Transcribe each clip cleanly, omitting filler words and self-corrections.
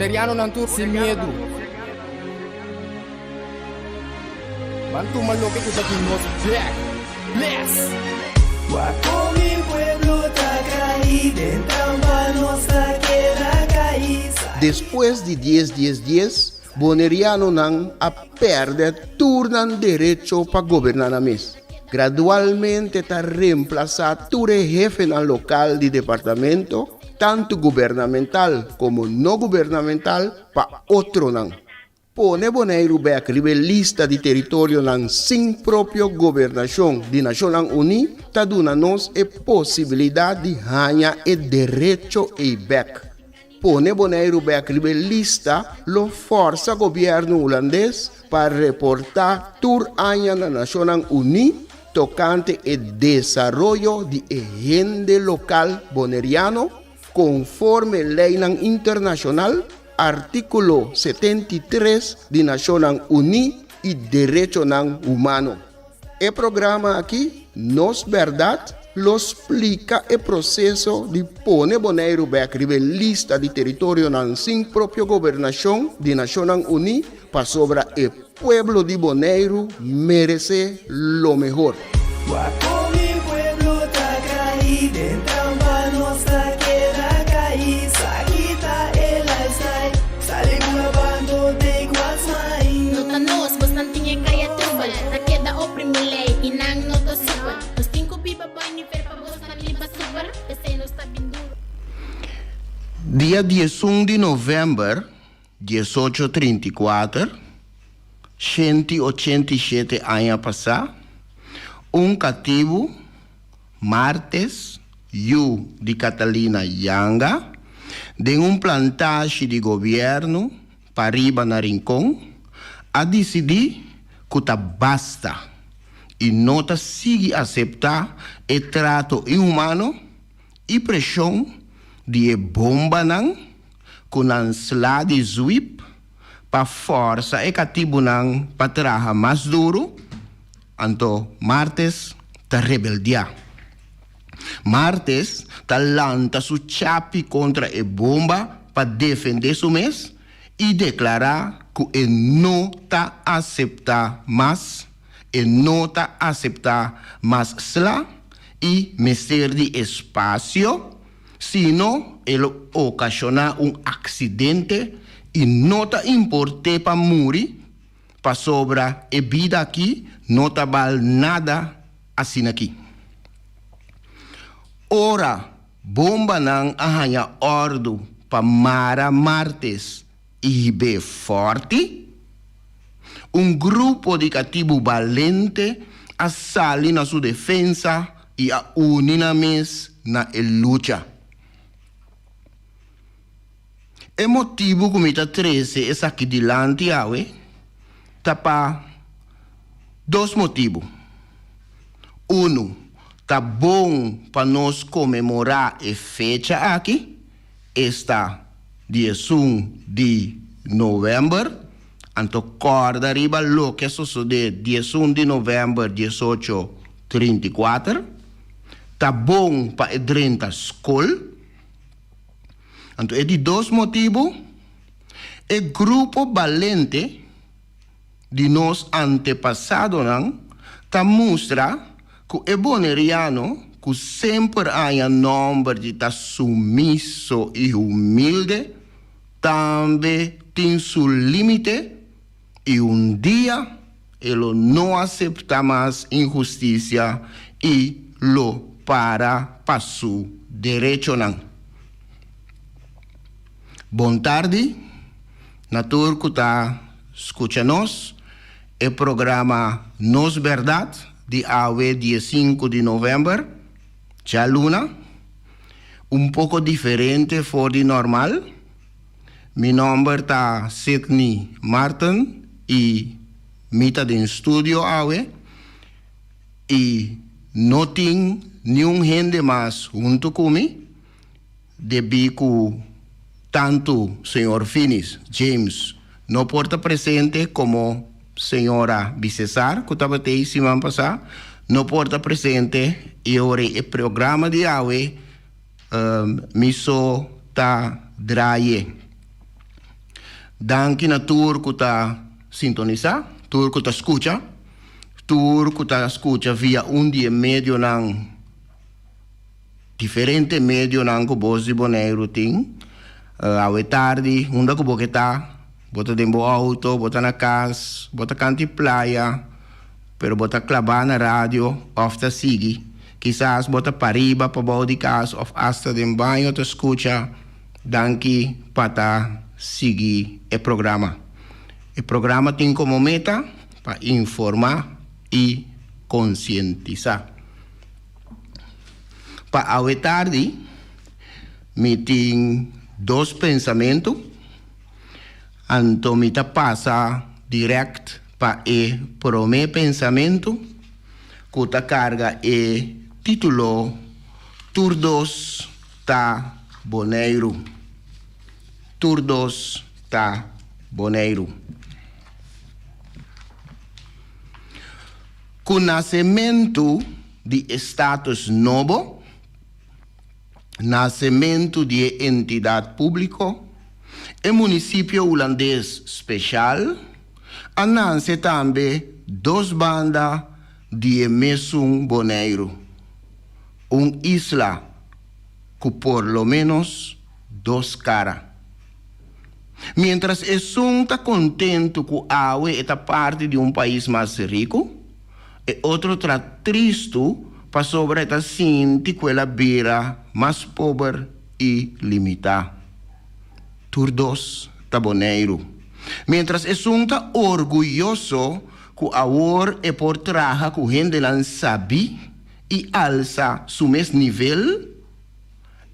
Boneriano nantur sin miedo. Bantu maloque que te nos black. Bless. Guaco mi pueblo está caído, en trampa nuestra queda caída. Después de 10, Boneriano nan a perder turnan derecho para gobernar a mes. Gradualmente está reemplazado ture jefe en el local de departamento, tanto gubernamental como no gubernamental, para otro nan. Pone Bonaire a escribir lista de territorio nan sin propio gobernación de Naciones Unidas, ta duna nos a posibilidad de ganhar el derecho e back. Pone Bonaire a escribir lista lo forza gobierno holandés para reportar tur año na Naciones Unidas tocante el desarrollo de agente local boneriano conforme ley internacional, artículo 73 de Naciones Unidas y Derecho Humano. El programa aquí, Nos Verdad, lo explica el proceso de poner Bonaire a escribir lista de territorio sin propia gobernación de Naciones Unidas para sobre el pueblo de Bonaire merece lo mejor. Guaco mi pueblo está caído, en trampa nuestra queda caída. Quita el lifestyle, sale una bando de guasmay. Nota nos, bastante kaya tubal. Ta queda oprimulay, inang noto super. Los cinco pipa ni per pa bostan lipa super. Ese no está bien duro. Dia 11 de novembro, 1834, 187 anos passados, cativo, Martes, Yu de Catalina Yanga, de plantagem de governo para riba na Rincón, a decidir que tá basta e não tá sigue aceitar o trato inhumano e pressão de bomba nan com ansla de zwip para força e cativo nan para trabalhar mais duro. Anto Martes ta rebeldia. Martes ta lanta su chapi contra a bomba para defender su mes e declarar que não ta aceitar mais, não ta aceitar mais sla e meser de espaço, sino ele ocasiona acidente e não ta importe para morir, para sobra a vida aqui, não tá val nada assim aqui. Ora, bomba não arranha ordo para Mara Martes e be forte. Grupo de cativo valente a sali na sua defesa e a unir mes na luta. O motivo que me está 13 é aqui delante, tapa dois motivos. Tá bom para nós comemorar a fecha aqui, esta 11 de novembro, anto corda arriba lo que sucede 11 de novembro 1834. Tá bom para a escola. Anto é de dois motivos. O grupo valente de nós antepassados ta mostra que o boneriano que sempre há nome de ta sumisso e humilde também tem seu limite e dia ele não aceita mais injustiça e lo para seu direito Boa tarde, natur que tá escucha-nos. O programa Nos Verdad, de AUE 15 de novembro, já luna, pouco diferente fora de normal. Meu nome é Sidney Martin e mita de estúdio AUE e não tem nenhum gente mais junto comigo, devido tanto senhor Finis, James, não porta presente como senhora Bicesar, que estava até semana passada, não porta presente e ora o programa de AUE me só tá draie. Danke na tour que ta sintoniza, tour que ta escucha, tour que ta escucha via dia medio ng diferente medio ng kubos di Bonaire ting. Awe tarde, unda ko boketa, bota dembo auto, bota na casa, bota canti playa, pero bota clavar na radio, of ta sigi. Quizás bota pariba pa body casa, of hasta dem banho ta escucha, danke pata sigi e programa. E programa tem como meta para informar e conscientizar. Para awe tarde, me tem dois pensamentos, então me passa direto para o primeiro pensamento, que ta carga e título Turdos ta Bonaire. Turdos ta Bonaire. Com o nascimento de status novo, nascimento de entidade pública, o município holandês especial, anuncie também duas bandas de mesmo Bonaire, isla com por lo menos duas caras. Mientras está contento com a AUE está parte de país mais rico, e outro está triste para sobre esta sinti quella beira mais pobre e limitada. Turdos ta Bonaire. Mientras está orgulhoso que agora é por traja que gente não sabe e alça su mesmo nível,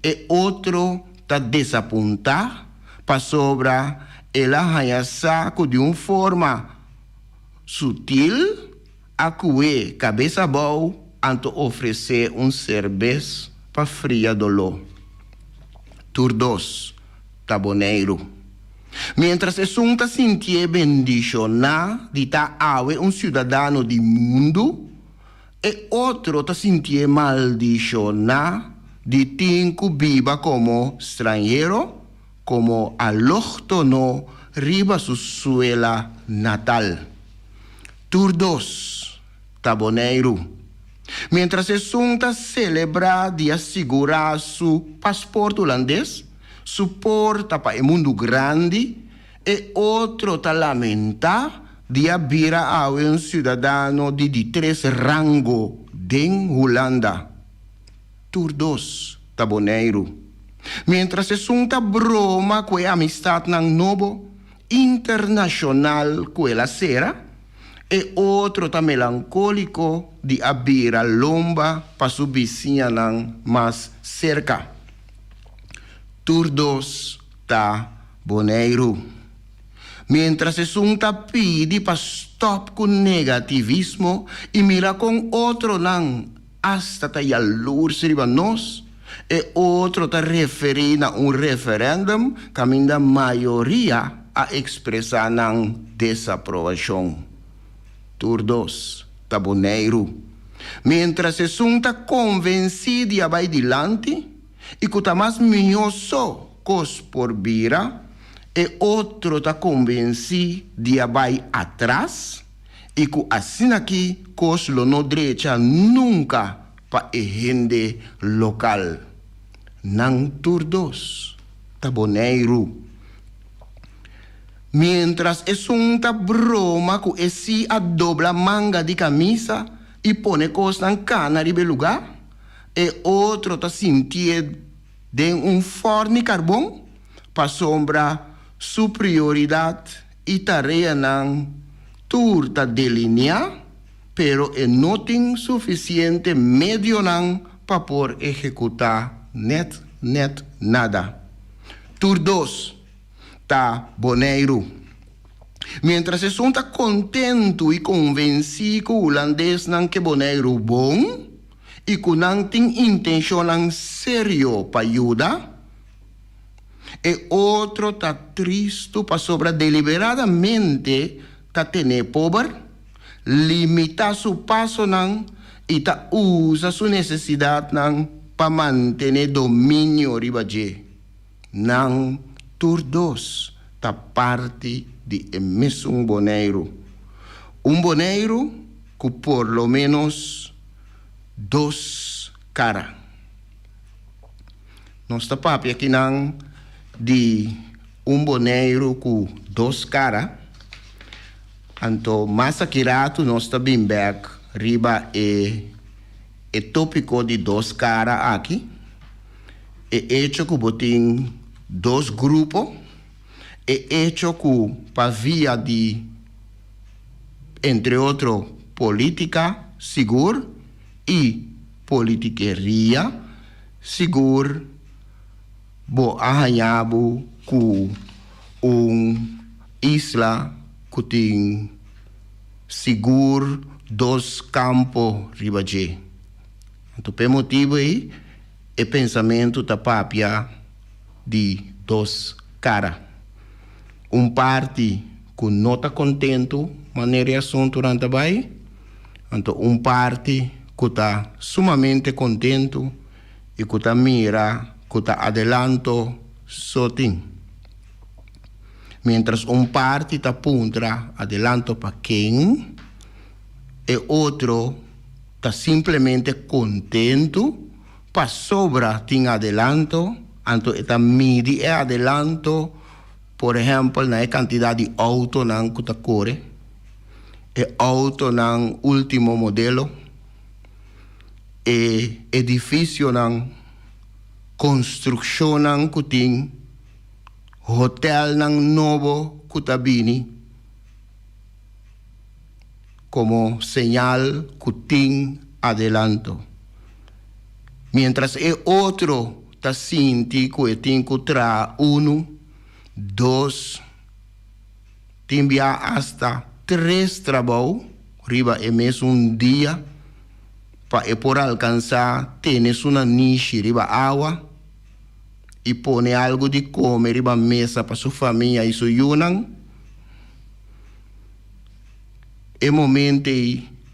e outro está desapontado para sobre ela arranha de forma sutil a que cabeça boa anto oferecer serviço para fria dolor. Turdos ta Bonaire. Mientras está sentir bendicionar de ta awe cidadão do mundo, e outro está sentir maldicionar de ter que viva como estrangeiro, como alóctono, riba su suela natal. Turdos ta Bonaire. Mientras está celebra de assegurar su passaporte holandês, suporta para o mundo grande, e outro está lamenta de abrir a cidadão de 3 rango de Holanda. Turdos ta Bonaire. Mientras está broma com a amistade ng novo internacional com ela será, e outro está melancólico de abrir a lomba para sua vizinha mais cerca. Turdos ta Bonaire. Mientras está pede para stop com negativismo e mira com outro hasta ta yalur riba nós, e outro está referindo a referendum que a maioria a expressar desaprovação. Turdos ta Bonaire. Mientras está convencido de ir adiante e que está mais minhoso cos por vira, e outro está convencido de ir atrás e que assim aqui cos lo no direita nunca para a gente local. Nang turdos ta Bonaire. Mientras está broma que esse a dobla manga de camisa e põe coisa na cana de lugar, e outro está sentindo de forno de carvão para sombra superioridade e tarefa não turta delinear, pero não tem suficiente medio não para por executar net nada. Turdos ta Bonaire. Mientras está contento e convencido que o holandês não que Bonaire bom e que não tem intenção sério para ajudar, e outro está triste para sobre deliberadamente tá tener pobre, limitar su passo e tá usa sua necessidade para manter domínio riba de. Turdos ta parte de mesmo boneiro. Boneiro que por lo menos 2 caras. Nós papi aqui não de boneiro com 2 caras. Então, mais akirato nós está bem back riba é tópico de 2 caras aqui. É hecho que botem 2 grupos. É hecho que para via de, entre outros, política, seguro, e politiqueria, seguro, bo arranhado com isla que tem seguro 2 campos ribaje. Então, por motivo aí, é pensamento da papia de 2 caras. Parte que não está contente maneira assunto durante a vai, então parte que está sumamente contente e que está mira, que está adelanto só tem. Mientras parte está puntra adelanto para quem, e outro está simplesmente contente para sobra tem adelanto, então está midi é adelanto, por exemplo, na quantidade de auto não que está corre, e auto não último modelo, e edifício não, construção não que tem, hotel não novo que está bini, como señal que tem adelanto. Mientras el otro está sinti que tem que traer 1, 2, tem hasta 3 trabalhos, riba é mesmo dia, para por alcançar, tienes uma niche, riba água, e pone algo de comer, riba mesa para sua família e sua yunang. É momento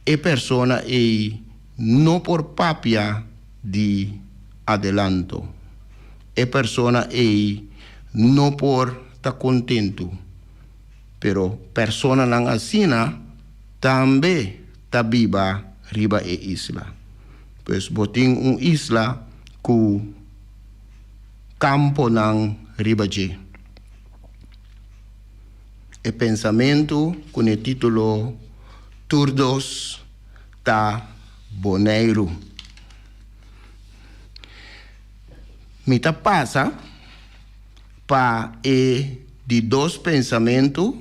é persona e não por papia de adelanto. É persona e não por tá contento. Pero persona não assina também tá viva riba e isla. Pois boting isla ku campo não riba je. E pensamento com o título Turdos ta Boneiro. Mita passa para de 2 pensamentos,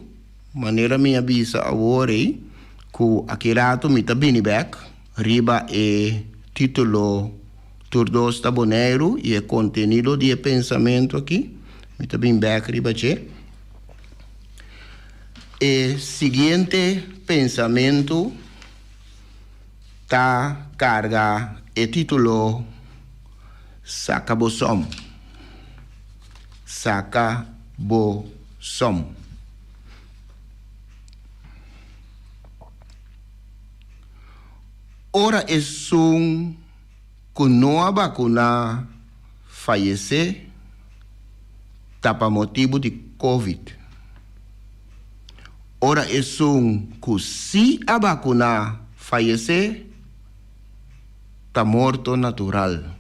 maneira minha bisa agora, que aqui rato mita binibek, riba título Turdos ta Boneiro e contenido de pensamento aqui, mita binibek riba che. Seguinte pensamento está carga o título Sacabosom. Sacabosom. Ora é que não a vacuna falecer tapa motivo de COVID. Ora é que se a vacuna falecer tá morto natural.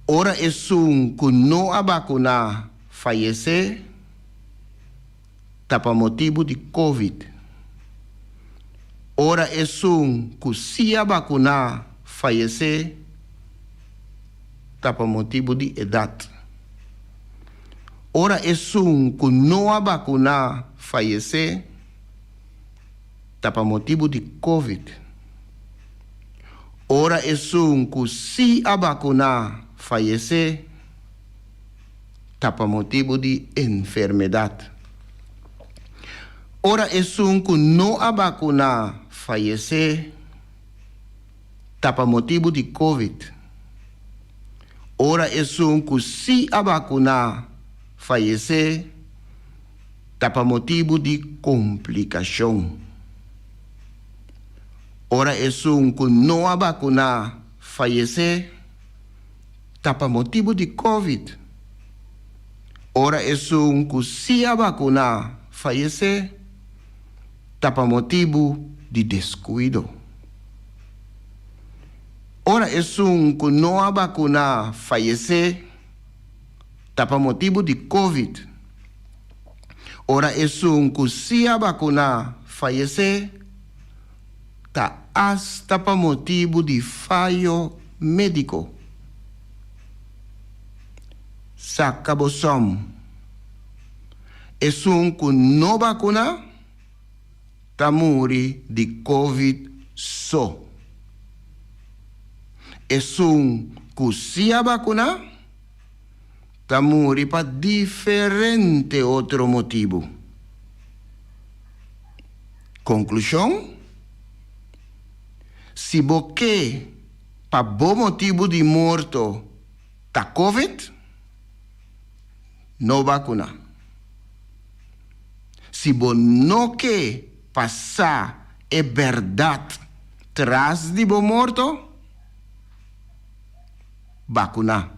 Ora é que não a vacuna falecer tapa motivo de COVID. Ora é que se a vacuna falecer tapa motivo de idade. Ora é que não a vacuna falecer tapa motivo de COVID. Ora é que se a vacuna falecer tapa motivo de enfermidade. Ora é que não a vacuna falecer tapa motivo de COVID. Ora é que se a vacuna falecer tapa motivo de complicação. Ora é que não a vacuna falecer tapa motivo de COVID. Ora es un cusia vacuna fallece tapa motivo de descuido. Ora es un que no ha vacuna fallece tapa motivo de COVID. Ora es un que sí ha vacuna fallece ta hasta pa motivo de fallo médico. Sacabosom. Es un que no vacuna ta muri de COVID so. Es un que sí ha vacuna ta muri pa diferente otro motivo. Conclusión. Si boque pa bo motivo de morto ta COVID, no vacuna. Si bo no que pasa é verdad tras de bo morto, vacuna.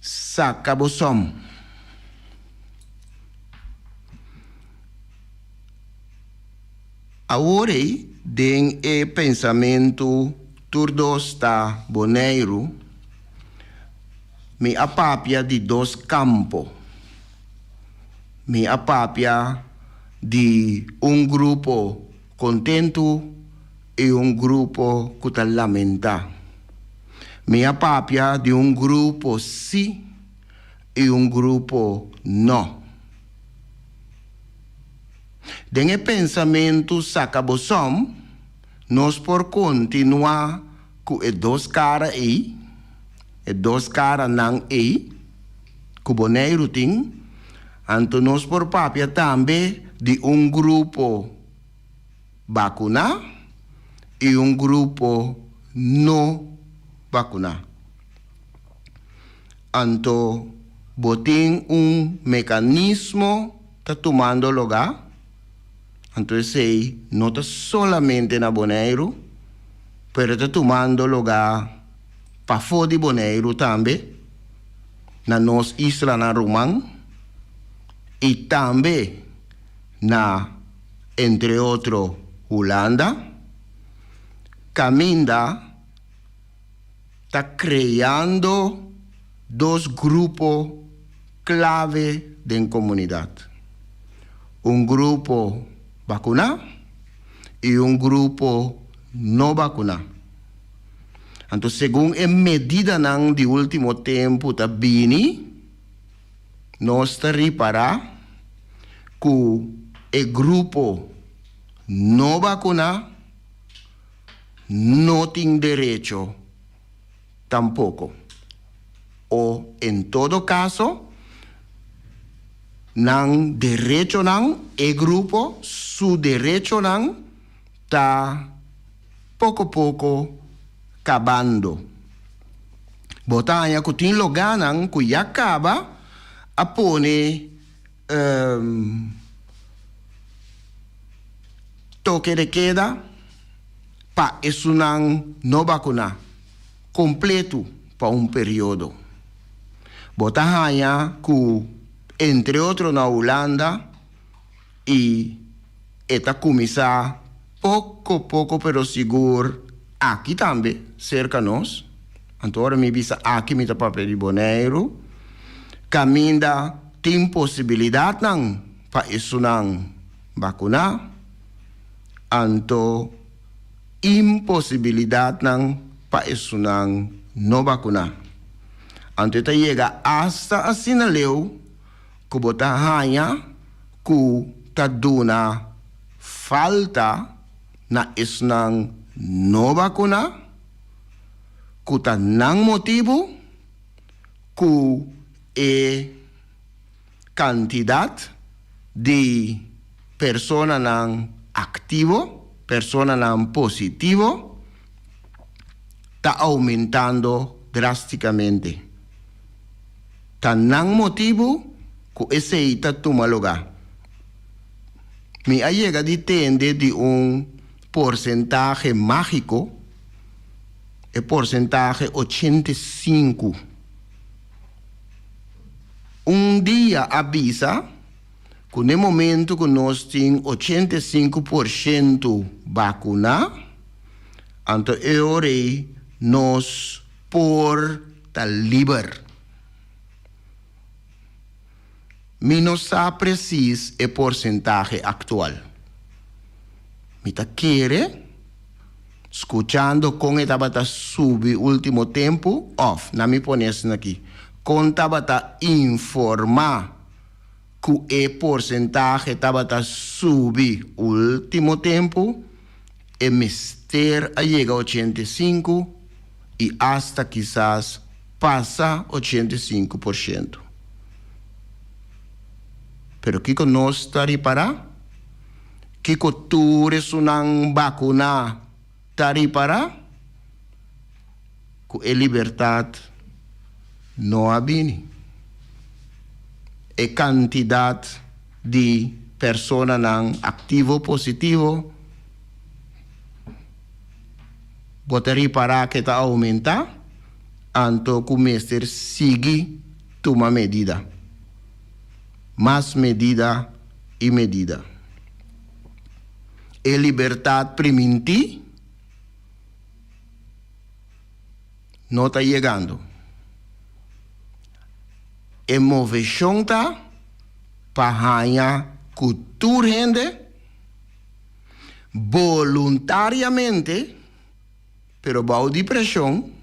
Sacabosom. Agora, den e pensamento turdo está boneiro, me apapia de dos campos. Me apapia de grupo contento e grupo que lamenta. Me apapia de grupo sí e grupo no. Den e pensamento sacabosom, nós por continuar com e dos cara e dos cara não e, que boneiro tem, então nós por papia também de grupo vacuna e grupo não vacuna. Então, botem mecanismo tá tomando lugar. Entonces, no está solamente na Bonaire, pero está tomando lugar para fora de Bonaire também, na nossa isla na Romã, e também na, entre outros, Holanda. Caminda está criando dois grupos clave da comunidade. Grupo vacuna e grupo não vacuna. Então, segundo a medida de último tempo da Bini, nós está reparar que o grupo não vacuna não tem direito tampouco. Ou, em todo caso, não direito não, grupo, su direito não, está pouco a pouco acabando. Botanha que tem lugar não, que já acaba, a pone toque de queda, para isso não vacunar, completo para período. Botanha que entre outros na Holanda, e está começar pouco a pouco, pero seguro, aqui também, cerca de nós. Então, agora me visa aqui, me está papel de Bonaire, caminha, tem possibilidade não, para isso não vacunar, então, impossibilidade não, para isso não vacunar. Então, chega hasta assim na lei, que bota hanya que ta duna falta na isnang no vacuna, que ta nang motivo, que e cantidad de persona nang activo, persona nang positivo, ta aumentando drásticamente. Ta nang motivo, que esse está toma lugar. Me llega depende de porcentaje mágico, el porcentaje 85%. Un día avisa que en el momento que nos tenemos 85% vacuna, entonces ahora nos por tal liber. Mi no sabe preciso el porcentaje actual. Mi ta quiere, escuchando con el tabata subi último tiempo, off, na mi pones aquí. Con tabata informa que el porcentaje tabata subi último tiempo, el mister llega a 85 y hasta quizás pasa 85%. Pero Kiko no está para. Kiko tú eres una vacuna tari para. Que libertad no habini. Cantidad de personas nan activo positivo. Botari para que ta aumenta. Anto que mister sigue toma medida. Más medida y medida. E libertad priminti no está llegando. E movimento está para cultura gente voluntariamente, pero bajo depresión,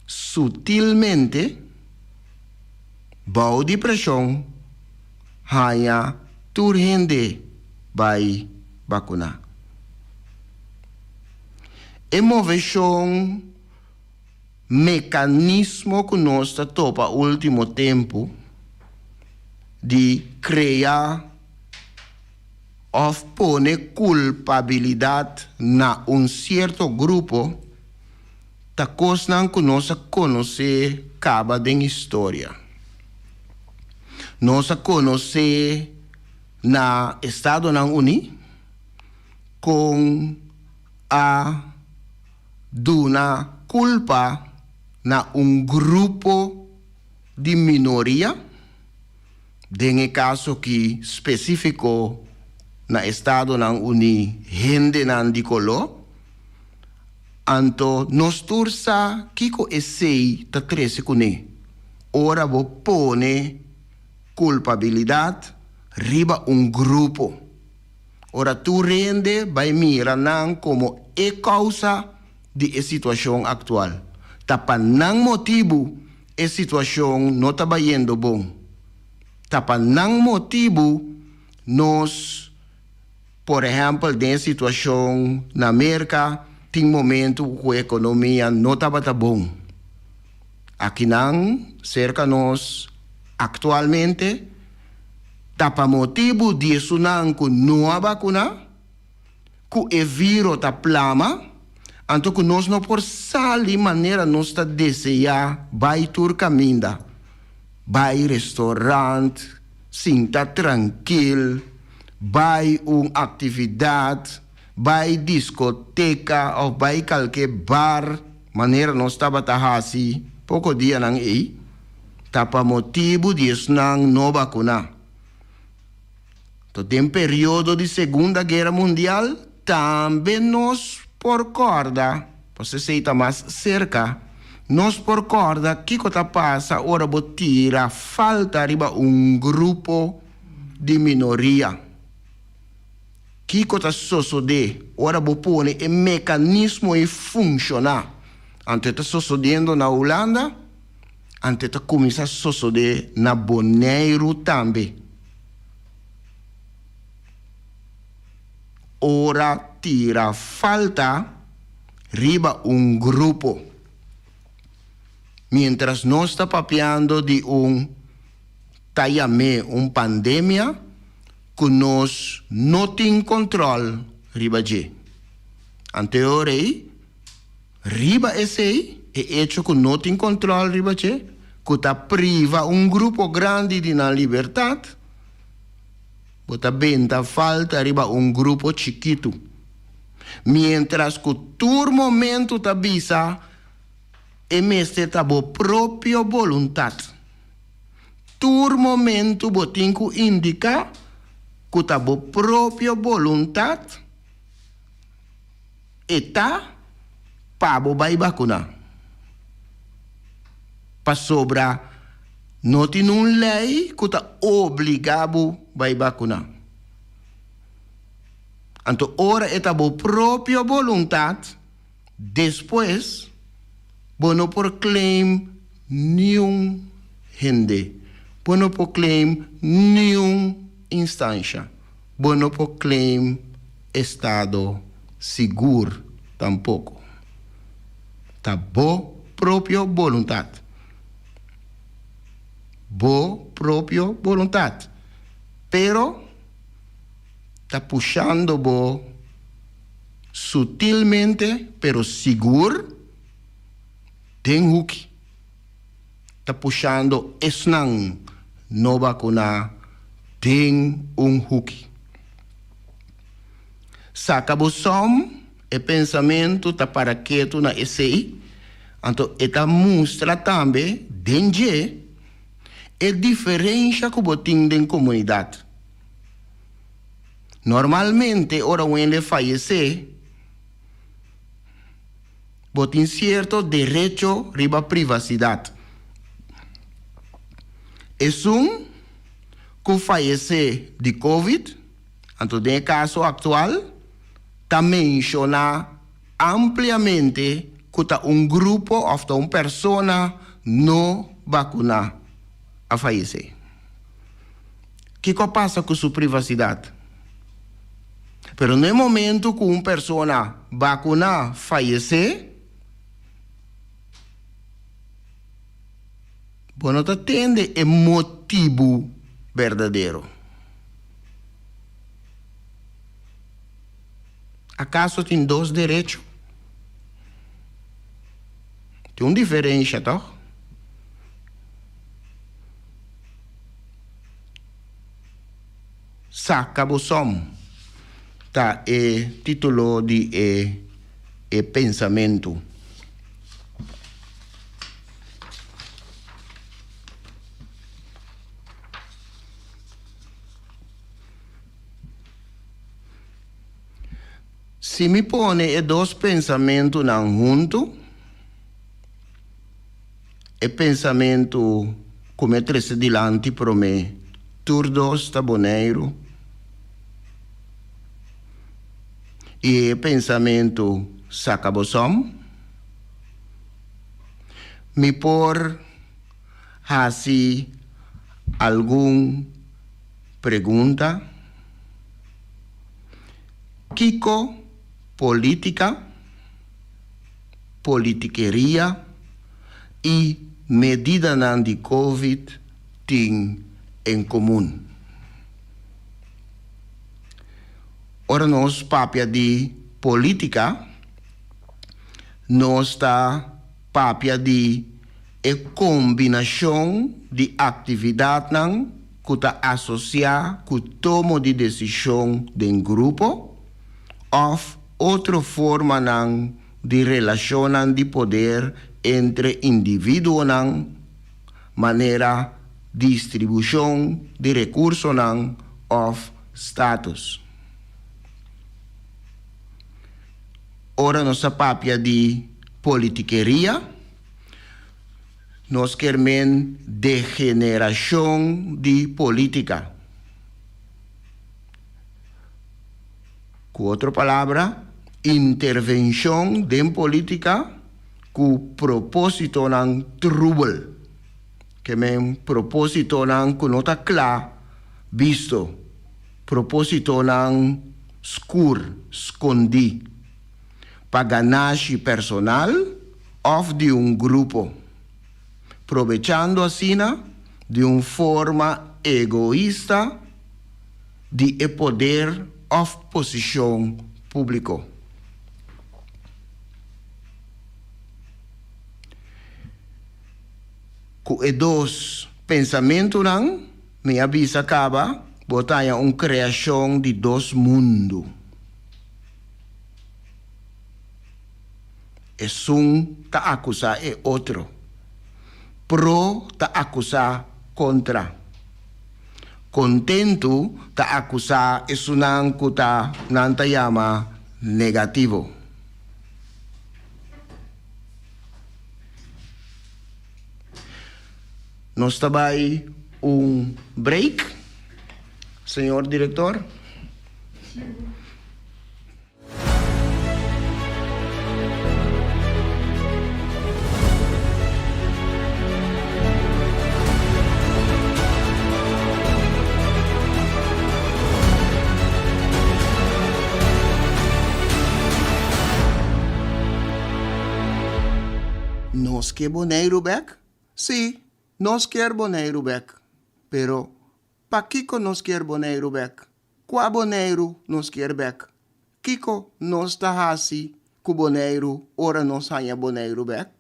sutilmente, bajo depresión, hanya turhende by vacuna. Movimento mecanismo que nós topa último tempo de criar ou pôr culpabilidade na certo grupo, tá coisa que nós conhecer caba de história. Nós conhecer na Estados Unidos com a duna culpa na grupo de minoria, em caso que específico na Estados Unidos, gente nan de color, anto nos tursa kiko essay ta trece kune. Ora bo pone culpabilidade riba grupo. Ora tu rende vai mira nan como causa de situação actual. Tapa nang motivo situação não está yendo bom. Tapa nang motivo nos, por exemplo, de situação na América, tem momento que a economia não estava bom. Aqui não, cerca nós, atualmente, tapa motivo disso não que não há vacuna, que o vírus está plama, então que nós não por sair maneira nós está desejar vai tur caminho, vai restaurante, sinta tranquilo, vai atividade, vai discoteca ou vai qualquer bar, maneira nós estava assim, pouco dia não é, tapa motivo disso não vacuna. Então, tem período de Segunda Guerra Mundial, também nós por corda, você seita mais cerca, nós por corda, que coisa passa, ora tira, falta riba grupo de minoria. Que coisa sucede, ora põe mecanismo e funcionar. Antes está sucedendo na Holanda, antes está começando a suceder na Bonaire também. Ora tira falta riba grupo. Mientras no está papeando de tayame, pandemia, que nos no tem control riba de. Anteriormente, riba esse é hecho que não tem control riba de, que está priva grupo grande de na liberdade, bota benta falta riba grupo chiquito. Mientras que todo momento está visa, mestre está bo própria vontade. tur momento botinku indica que ta bo propria voluntad eta pabo bai vacuna. Pa sobra não tem uma lei que está obrigado a vacinar. Então, ora é a própria vontade, depois, não por claim nenhum gente, não por claim nenhuma instância, não por claim estado seguro tampouco. Tá boa própria vontade. Boa própria vontade. Pero está puxando bo sutilmente, pero seguro, tem hook. Está puxando esnang no vacuna, tem hook. Saca bo som, e pensamento tá para quieto na esse. Então, eta mostra também, dengue, é diferença que botin da comunidade. Normalmente, ora quando ele falece, botin certo direito riba privacidade. É que falece de Covid, então, no caso atual, também menciona ampliamente que grupo ou uma pessoa não vacunada a fallecer. O que passa com sua privacidade? Pero no momento que uma pessoa vacunada fallecer, não atende o motivo verdadeiro. Acaso tem dois direitos? Tem uma diferença, tá? Saca bosom, tá título de pensamento. Se me põe dois pensamentos não junto, pensamento como é três dilante para mim, turdos taboneiro, e pensamento sacabosom, me por assim algum pergunta, Kiko política, politiqueria e medida de Covid tem em comum. Ora, nós, papia de política, nós está papia de combinação de atividade que está associada com o tomo de decisão de um grupo ou outra forma de relação de poder entre indivíduos, maneira distribuição de recursos ou status. Ora, nossa papia de politiqueria, nós queremos degeneração de política. Com outra palavra, intervenção de política com propósito ng trouble. Que men propósito ng kunota claro, visto. Propósito ng escondi. Paganashi personal ou de grupo. Aprovechando assim de uma forma egoísta de poder ou posição público. Com dois pensamentos, me avisa acaba, botar uma criação de dois mundos. Um está acusar e outro. Pro está acusar contra. Contento ta acusa esunang kuta nantayama negativo. Nos tabay break, señor director. ¿Nos quer Bonaire back? Sí, nos quer Bonaire back. Pero, pa Kiko nos quer Bonaire back? Qua Bonaire nos quer back? Kiko nos tahasi ku Bonaire ora nos hanya Bonaire back?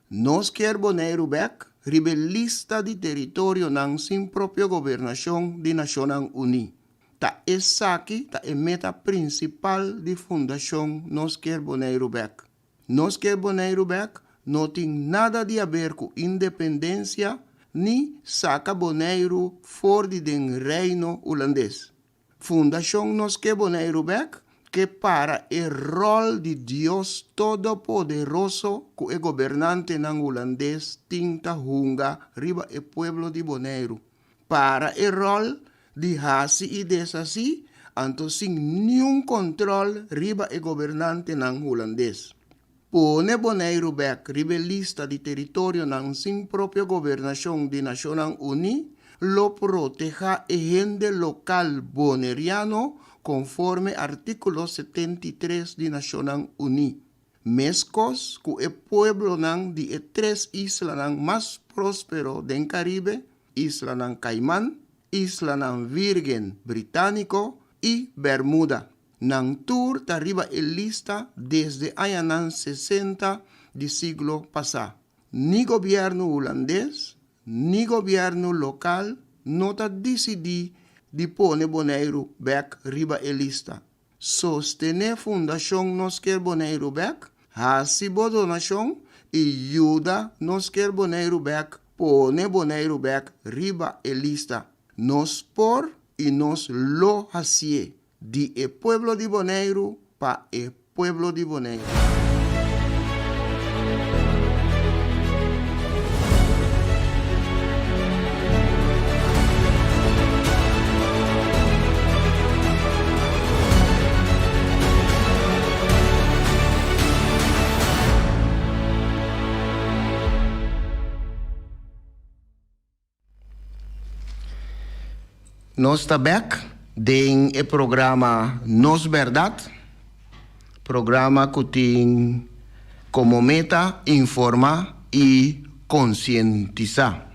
Nos quer Bonaire back? Rebelista di territorio ng sin propio gobernación di Naciones Unidas. Ta esaki ta meta principal di fundación nos quer Bonaire back. Nos quer Bonaire back? No tem nada de a ver com independência, ni saca Bonaire fora do reino holandês. Fundação Nos Quer Bonaire Back, que para o rol de Deus Todo-Poderoso, que o governante ng holandês tinta hunga riba o pueblo de Bonaire. Para o rol de hasi e desasi, anto sin nenhum controle riba o governante ng holandês. Pone Bonaire back, rebelista di territorio ng sin propio gobernación de Naciones Unidas, lo proteja e gente local boneriano conforme artículo 73 de Naciones Unidas. Mescos que el pueblo ng di tres islas ng más próspero del Caribe, isla ng Caimán, isla ng Virgen Británico y Bermuda. Nang tour arriba el lista desde ayanan 60 del siglo pasado. Ni gobierno holandés, ni gobierno local no ta decidí de poner Bonaire back riba el lista. Sostener Fundación Nos Quer Bonaire back, hasibo donación y ayuda Nos Quer Bonaire back, pone Bonaire back riba el lista. Nos por y nos lo hacie. De el pueblo de Bonaire pa el pueblo de Bonaire. Nós está back den o programa Nos Verdad, programa que tem como meta informar e conscientizar.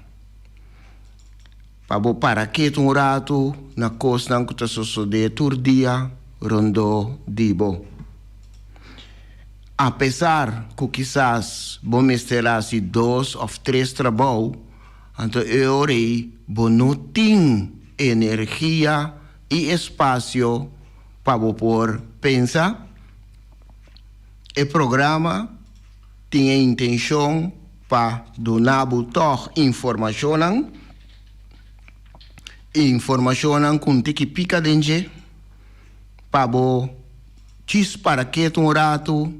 Para que um rato na costa que está sucedendo todo dia rondo dibo. Apesar que quizás vou misturar assim 2 ou 3 trabalhos, então eu não tenho energia e espaço para por pensar. O programa tinha intenção para donar informação com que pica dentro para que um rato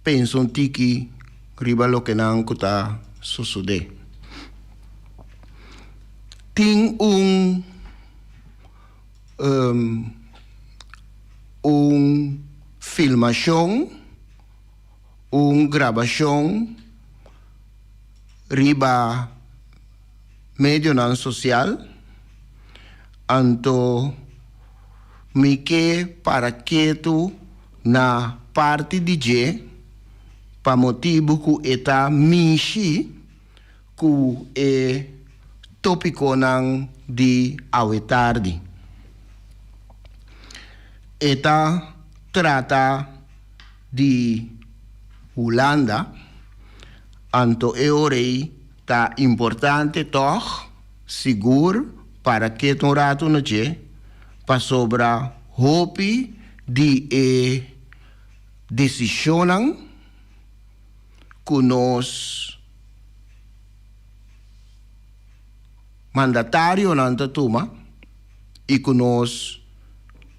pensam que riba lo que não está sucedendo. Tem filmação, gravação riba medio não social, anto me que para que tu na parte de para motivo que está mishi que é tópico nang di tarde. Eta trata de Holanda, anto eorei ta importante toch, seguro, para que um rato no je, para sobra hopi de decisão que nós mandatario nan te tuma, e conos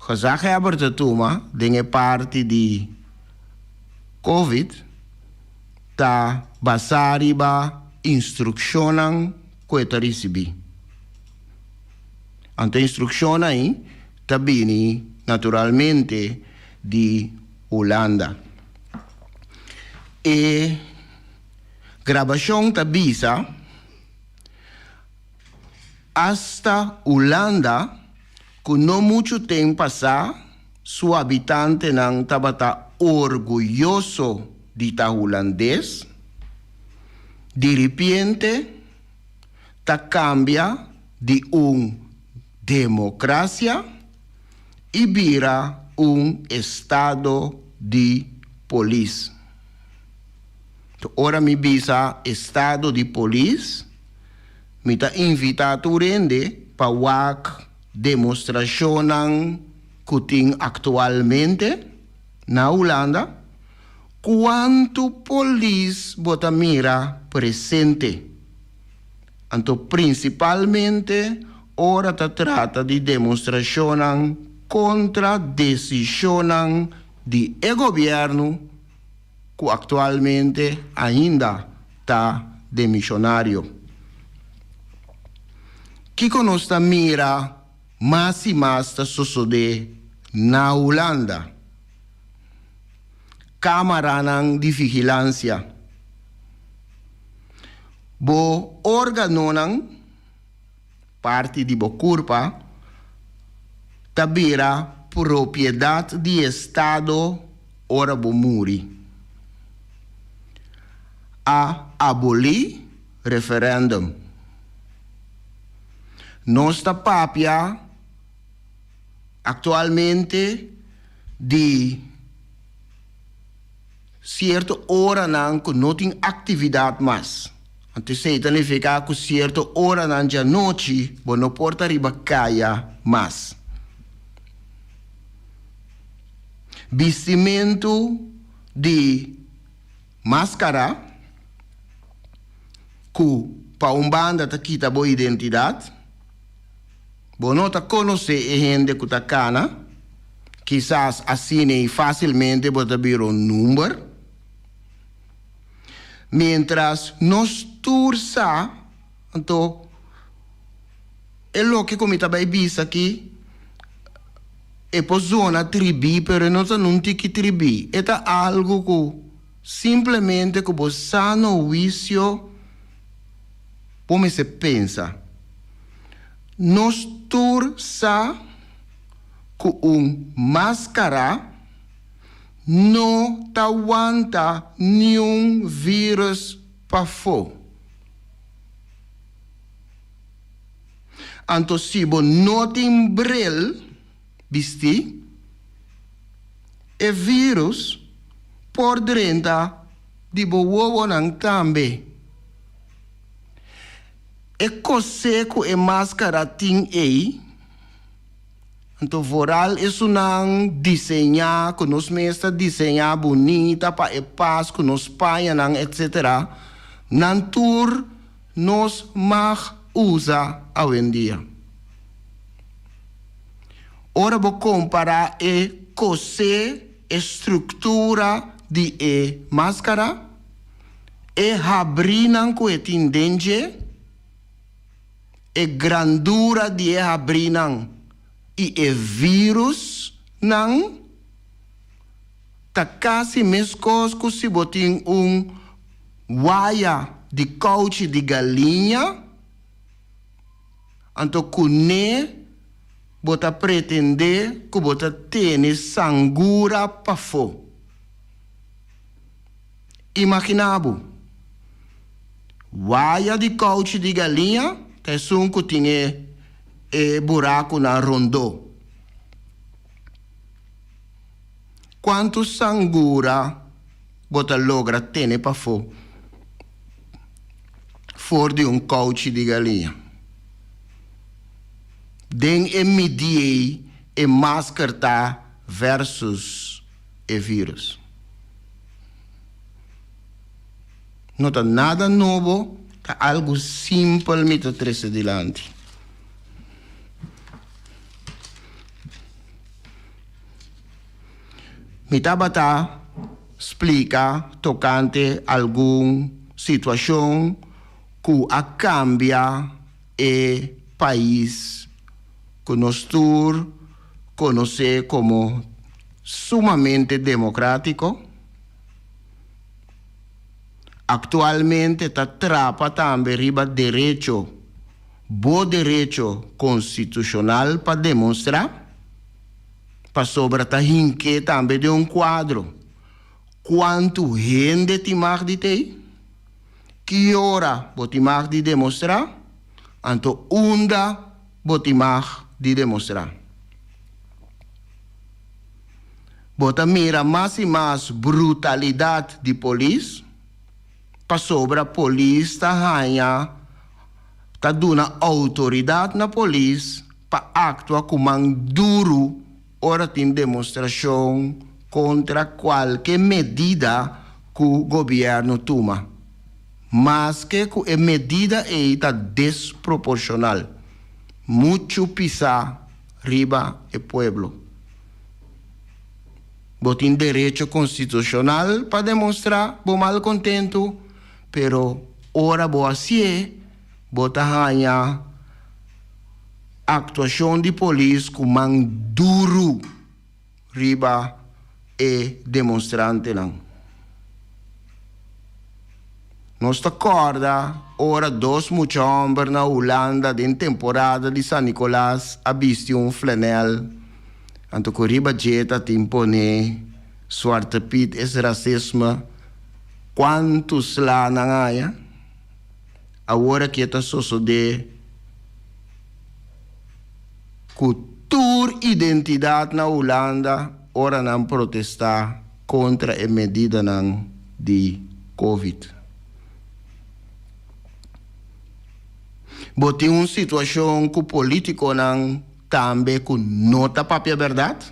gezaghebber te tuma, dinge parte di COVID, ta basari ba instruccionan queta recebi. Ante instrucciona aí, tabini naturalmente di Holanda. E gravação tabisa hasta Holanda, con no mucho tiempo pasa, su habitante nang tabata orgulloso di ta holandés, de repente ta cambia de democracia e vira estado de polis. Ora mi bisa estado de polis, mi ta invitado rende pa wak demonstração kuting actualmente na Holanda, quanto polis bota mira presente. Anto principalmente ora ta trata de demonstração contra decisão de governo que actualmente ainda está demissionário. Que conosca mira mais e mais está suceder na Holanda. Câmara de vigilância. Bo órgão parte de Bocurpa, tabira propriedade de Estado ora bomuri. A abolir referendum. Nossa papia actualmente de certa hora não tem atividade mais. Antes significa que certa hora não já noite, não porta riba caia mais. Vestimento de máscara, que para banda ta quita boa identidade. Não ta conhece a gente que ta cana, quizás assim facilmente pode vir número. Mientras nos tursa, então, é o que como está bem visto aqui, é por zona tribi, pero não tem que tribi. É algo que simplesmente que você no juízo, como se pensa. Nos tursa com máscara, não aguanta nenhum vírus para fora. Então, se você não tem bril, viste, o vírus por dentro de você também. É coisa que a máscara tem aí. Então, voral isso não desenhar, que nós mesmos desenhar bonita para a paz, que nós pais, etc. Não tur nós mais usa hoje em dia. Ora, vou comparar a coisa, a estrutura de a máscara, a abrinan que é tendente, a grandura de a abrinan. E o vírus não está quase mesmo que se botem waia de couch de galinha, então que bota pretender que bota ter sangura para fora. Imaginabo, waia de couch de galinha, que é um que tinha buraco na rondô. Quanto sangura bota logra ter para fora de couch de galinha? Den medir e máscara versus o vírus. Não está nada novo, Algo simples met te trece dilante. Mi tabata explica tocante alguma situação que a cambia e país que nós conhece como sumamente democrático. Actualmente está trapa também riba direito, bom direito constitucional para demonstrar, para sobra tá hinque também de quadro. Quanto gente te mag de ter? Que hora você mag de demonstrar? Anto onda você mag de demonstrar. Bota mira mais e mais brutalidade de polícia, para sobra a polícia tá dando autoridade na polícia para actuar como um duro hora de demonstração contra qualquer medida que o governo toma. Mas que a medida está desproporcional. Muito pisar riba o pueblo. Botem direito constitucional para demonstrar bom mal contento, pero ora boa assim, bota ganha actuação de polícia como um duro riba e demonstrante não. Nós acorda ora dois muitos homens na Holanda em temporada de San Nicolás a vestir flanel. Anto que riba jeta timpone Zwarte Piet is racisme. Quantos lá na ngaya? Agora que está sucede cultura identidade na Holanda ora não protestar contra a medida de Covid. Botem uma situação que o político não também com nota papel verdade.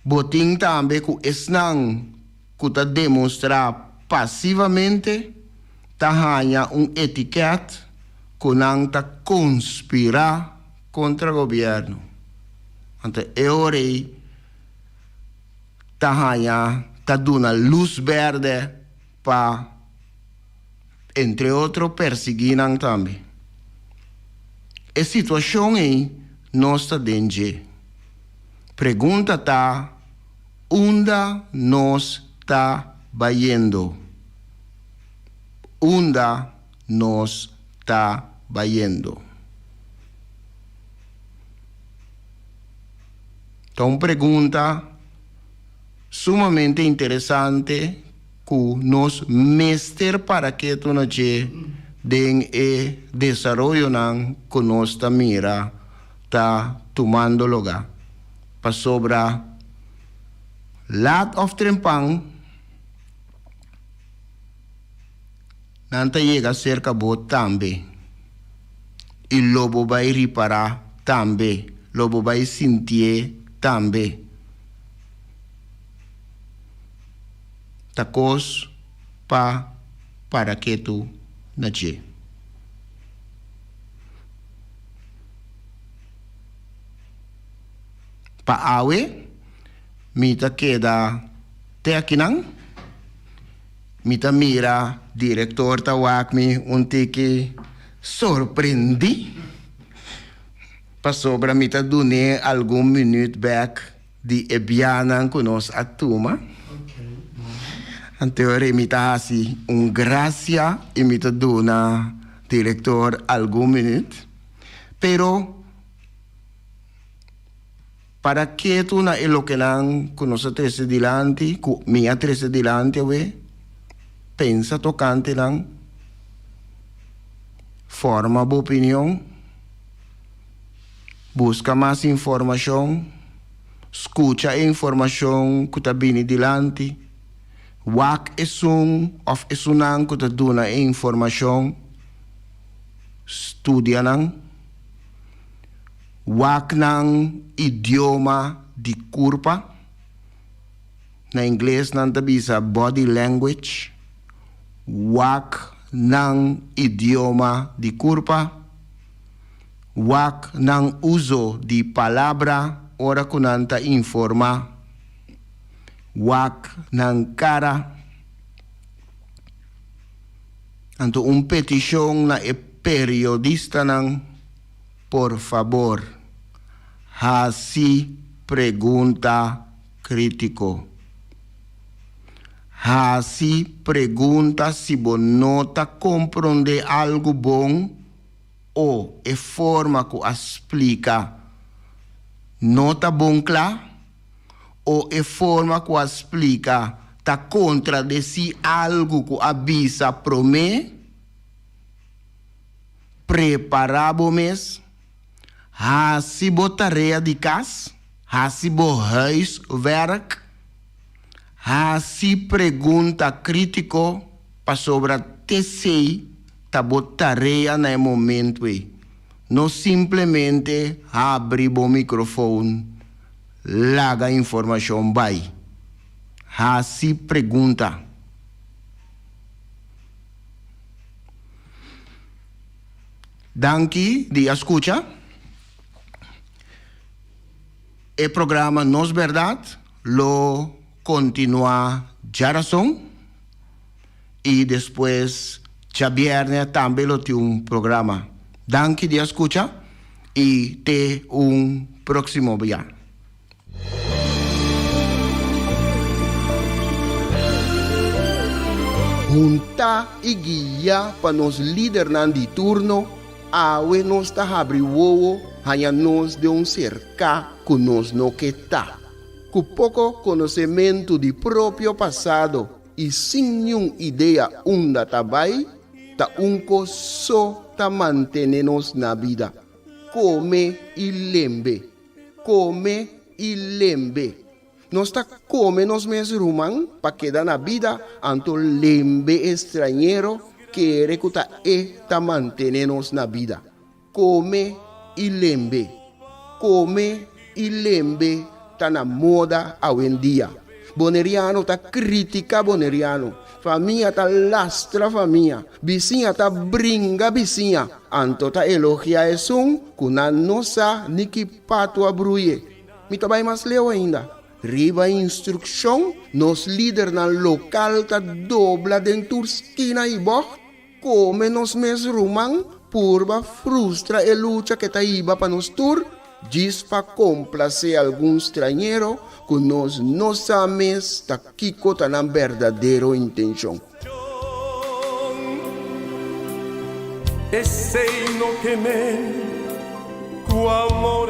Botem também com esnang que está demonstrar passivamente tá ganha etiqueta que não está conspirar contra o governo. Então, eu tá ganha tá dando luz verde para, entre outros, perseguir também. A situação aí não está dentro. Pergunta está, onde nós está indo? Onde nós está indo? Então, pergunta sumamente interessante que nós mestre para que tu não den e desarrollo que nós ta mira ta tomando lugar para sobra lot of trempang nanta llega cerca bot tambe e lobo vai reparar tambe lobo vai sentir tambe tacos para que tu naje. Pa awe, mita queda te aqui não, mita mira diretor tawak mi tiki surpreendi, pa sobra mita dune algum minuto back di ebianan kunos atuma. Anteriore imita assim gracia imita dona diretor algum minuto, pero para que tu na elo que lang conosce trece dilante, minha trece dilante we pensa tocante lang forma boa opinião, busca mais informação, escuta a informação que está bem dilante. Wak esung of esunang ko ta duna information studia nang wak nang idioma di kurpa na inglês nanta bisa body language, wak ng idioma di kurpa, wak ng uso di palabra ora kunanta informa, wak ng cara. Anto petisyong na periodista ng por favor, hasi pregunta crítico. Hasi pregunta si bonota comprende algo bom o e forma que explica nota bom cla o e forma que explica ta contradeci algo que avisa prome preparabo mes hasi bo tarefa de casa hasi bo huiswerk hasi pergunta crítico para sobre TCI ta bo tarefa na momento não simplesmente abre o microfone laga informação vai hasi pergunta. Danke de escucha. El programa Nos Verdad lo continúa Jarason y después ya viernes también lo tiene un programa. Danke de escucha y te un próximo día. Junta y guía para nos líder nan di turno, awe nos ta habri wowo, hanya nos de un cerca que nos no que ta. Con poco conocimiento de propio pasado y sin ninguna idea unda tabay, ta unco so ta mantenernos na vida. Come y lembe. Come y lembe. Nós está come nos mes rumang pa quedar na vida anto lembe estrangeiro que recuta ta mantenernos na vida. Come y lembe. Come y lembe ta na moda hoy en día. Boneriano ta critica boneriano. Família ta lastra família. Vizinha ta bringa vizinha. Anto ta elogia esun kuna nosa niki pato abruye. Mita vai mais leu ainda. Riba instrução, nos líder na local ta dobla dentro esquina e boh, come nos mes rumang, purba frustra e lucha que ta iba pa nos tur, diz pa complacer algum estrangeiro, que nos nossa mes ta kiko ta na verdadeiro intenção. E sei no que me, cu amor